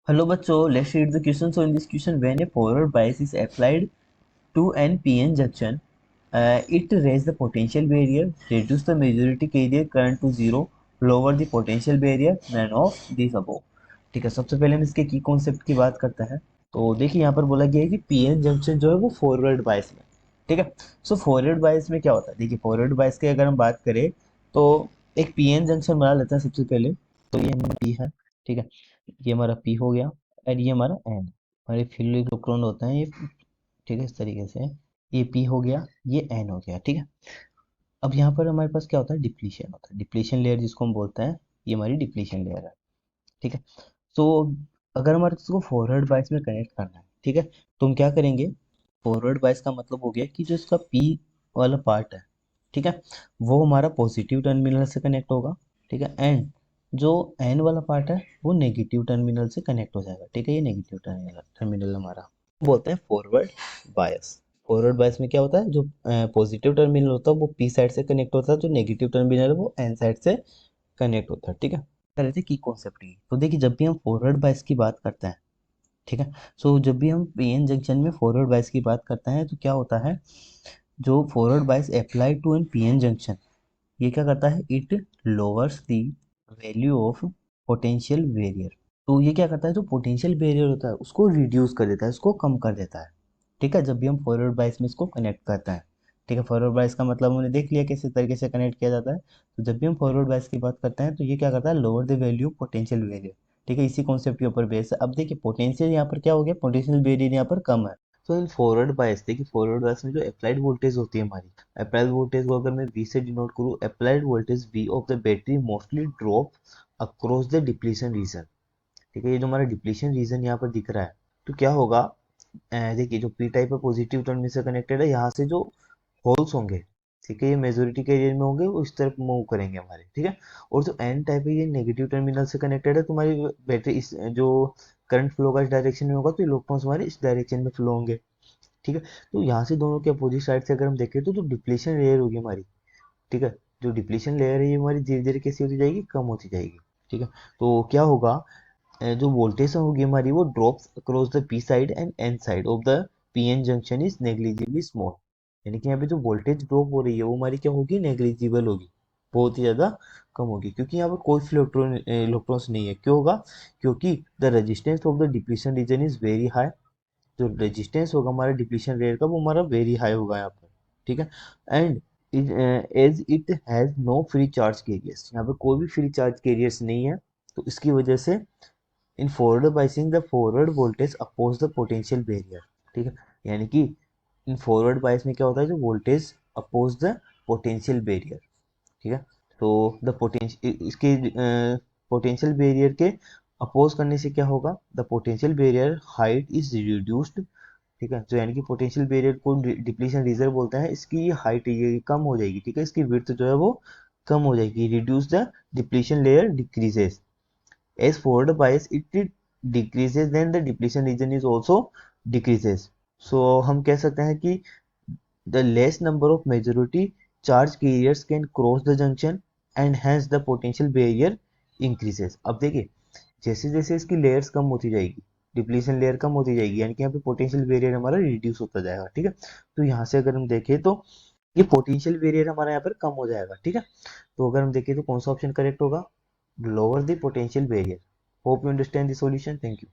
Hello बच्चों, let's read the question. So in this question, when a forward bias is applied to an PN junction, it raise the potential barrier, reduce the majority carrier current to zero, lower the potential barrier, none of these above. ठीक है, सबसे पहले हम इसके की concept की बात करते हैं। तो देखिए यहाँ पर बोला गया है कि पीएन जंक्शन जो है वो फॉरवर्ड बायस में। ठीक है, सो फॉरवर्ड बायस में क्या होता है, देखिए फॉरवर्ड बायस की अगर हम बात करें तो एक पीएन जंक्शन बना लेते हैं सबसे पहले। तो ये हमारा पी है। ठीक है, ये हमारा पी हो गया और ये हमारा एन, हमारे फील्ड इलेक्ट्रॉन होता है ये। ठीक है, इस तरीके से ये पी हो गया, ये एन हो गया। ठीक है, अब यहाँ पर हमारे पास क्या होता है, डिप्लीशन होता है। डिप्लीशन लेयर जिसको हम बोलते हैं, ये हमारी डिप्लीशन लेयर है। ठीक है, तो अगर हमारे इसको फॉरवर्ड बायस में कनेक्ट करना है, ठीक है, तो हम क्या करेंगे। फॉरवर्ड बायस का मतलब हो गया कि जो इसका पी वाला पार्ट है, ठीक है, वो हमारा पॉजिटिव टर्मिनल से कनेक्ट होगा। ठीक है, एंड जो एन वाला पार्ट है वो नेगेटिव टर्मिनल से कनेक्ट हो जाएगा। ठीक है, ये नेगेटिव टर्मिनल टर्मिनल हमारा बोलते हैं फॉरवर्ड बायस। फॉरवर्ड बायस में क्या होता है, जो पॉजिटिव टर्मिनल होता है वो पी साइड से कनेक्ट होता है, जो नेगेटिव टर्मिनल है वो एन साइड से कनेक्ट होता है। ठीक है, कर रहे थे की कॉन्सेप्ट की। तो देखिए जब भी हम फॉरवर्ड बायस की बात करते हैं, ठीक है, सो जब भी हम पीएन जंक्शन में फॉरवर्ड बायस की बात करते हैं तो क्या होता है, जो forward bias apply to an PN junction, ये क्या करता है, it lowers the value of potential barrier. तो ये क्या करता है, जो पोटेंशियल बैरियर होता है उसको रिड्यूस कर देता है, उसको कम कर देता है। ठीक है, जब भी हम फॉरवर्ड बायस में इसको कनेक्ट करते हैं। ठीक है, फॉरवर्ड बायस का मतलब हमने देख लिया किस तरीके से कनेक्ट किया जाता है। तो जब भी हम फॉरवर्ड बायस की बात करते हैं तो ये क्या करता है, lower the value potential barrier. ठीक है, इसी कॉन्सेप्ट के ऊपर बेस है। अब देखिए पोटेंशियल यहाँ पर क्या हो गया, पोटेंशियल बैरियर यहाँ पर कम है। तो इन फॉरवर्ड बायस, देखिए फॉरवर्ड बायस में जो अप्लाइड वोल्टेज होती है हमारी, अप्लाइड वोल्टेज को अगर मैं V से डिनोट करूँ, applied voltage V of the battery mostly drop across the depletion region. ठीक है, ये जो हमारा डिप्लीशन रीजन यहाँ पर दिख रहा है, तो क्या होगा, देखिए जो पी टाइप है पॉजिटिव टर्मिनल से कनेक्टेड है, यहाँ से जो होल्स होंगे, ठीक है, ये मेजोरिटी के एरिया में होंगे, वो इस तरफ मूव करेंगे हमारे। ठीक है, और जो एन टाइप है ये नेगेटिव टर्मिनल से कनेक्टेड है, तुम्हारी बैटरी इस जो करंट फ्लो का इस डायरेक्शन में होगा, तो इलेक्ट्रॉन्स हमारे इस डायरेक्शन में फ्लो होंगे। ठीक है, तो यहाँ से दोनों के अपोजिट साइड से अगर हम देखें तो जो डिप्लीशन लेयर होगी हमारी, ठीक है, जो डिप्लीशन लेयर है ये हमारी धीरे धीरे कैसी होती जाएगी, कम होती जाएगी। ठीक है, तो क्या होगा, जो वोल्टेज होगी हमारी वो drops across the P side and N side of the PN junction is negligibly small. यानी कि यहाँ पे जो वोल्टेज ड्रॉप हो रही है वो हमारी क्या होगी, नेग्लिजिबल होगी, बहुत ही ज़्यादा कम होगी, क्योंकि यहाँ पर कोई इलेक्ट्रॉन्स नहीं है। क्यों होगा, क्योंकि the resistance of the depletion region is very high. जो रेजिस्टेंस होगा हमारा डिप्लीशन रेट का वो हमारा वेरी हाई होगा यहाँ पर। ठीक है, and as it has no free charge carriers, यहाँ पे कोई भी फ्री चार्ज कैरियर्स नहीं है, तो इसकी वजह से in forward biasing the forward voltage oppose the potential barrier. ठीक है, यानी कि इन फॉरवर्ड बाइस में क्या होता है, जो voltage oppose the potential barrier. ठीक है, तो द पोटेंशियल इसके पोटेंशियल बैरियर के अपोज करने से क्या होगा, the potential barrier height is reduced. ठीक है, तो यानी कि पोटेंशियल बैरियर को डिप्लीशन रीजन बोलते हैं, इसकी हाइट ये कम हो जाएगी। ठीक है, इसकी विड्थ जो है वो कम हो जाएगी, reduce the depletion layer decreases as forward bias it decreases then the depletion region is also decreases। so हम कह सकते हैं कि the less number of majority charge carriers can cross the junction and hence the potential barrier increases। अब देखिए जैसे जैसे इसकी लेयर्स कम होती जाएगी, डिप्लीशन लेयर कम होती जाएगी, यानी कि यहाँ पे पोटेंशियल बैरियर हमारा रिड्यूस होता जाएगा। ठीक है, तो यहाँ से अगर हम देखें तो ये पोटेंशियल बैरियर हमारा यहाँ पर कम हो जाएगा। ठीक है, तो अगर हम देखें तो कौन सा ऑप्शन करेक्ट होगा, lower the potential barrier। Hope you understand the solution. Thank you.